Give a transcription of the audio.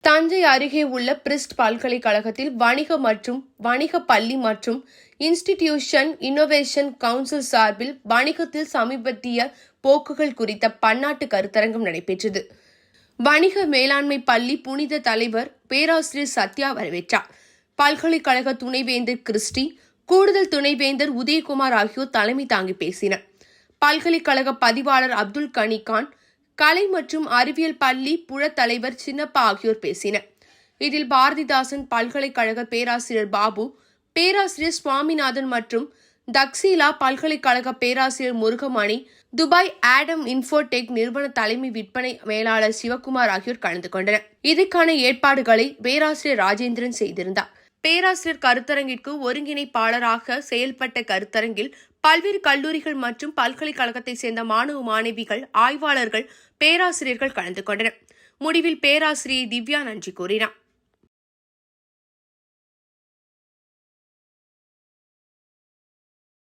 தஞ்சை அருகே உள்ள பிரிஸ்ட் பல்கலைக்கழகத்தில் வணிக மற்றும் வணிக பள்ளி மற்றும் இன்ஸ்டிடியூஷன் இன்னோவேஷன் கவுன்சில் சார்பில் வணிகத்தில் சமீபத்திய போக்குகள் குறித்த பன்னாட்டு கருத்தரங்கம் நடைபெற்றது. வணிக மேலாண்மை பள்ளி புனித தலைவர் பேராசிரியர் சத்யா வரவேற்றார். பல்கலைக்கழக துணைவேந்தர் கிறிஸ்டி, கூடுதல் துணைவேந்தர் உதயகுமார் ஆகியோர் தலைமை தாங்கி பேசினர். பல்கலைக்கழக பதிவாளர் அப்துல் கனிகான், கலை மற்றும் அறிவியல் பள்ளி புழ தலைவர் சின்னப்பா ஆகியோர் பேசினர். இதில் பாரதிதாசன் பல்கலைக்கழக பேராசிரியர் பாபு, பேராசிரியர் சுவாமிநாதன் மற்றும் தக்சீலா பல்கலைக்கழக பேராசிரியர் முருகமணி, துபாய் ஆடம் இன்ஃபோடெக் நிறுவன தலைமை விற்பனை மேலாளர் சிவகுமார் ஆகியோர் கலந்து கொண்டனர். இதற்கான ஏற்பாடுகளை பேராசிரியர் ராஜேந்திரன் செய்திருந்தார். பேராசிரியர் கருத்தரங்கிற்கு ஒருங்கிணைப்பாளராக செயல்பட்ட கருத்தரங்கில் பல்வேறு கல்லூரிகள் மற்றும் பல்கலைக்கழகத்தை சேர்ந்த மாணவ மாணவிகள், ஆய்வாளர்கள், பேராசிரியர்கள் கலந்து கொண்டனர். முடிவில் பேராசிரியர் திவ்யா நன்றி கூறினார்.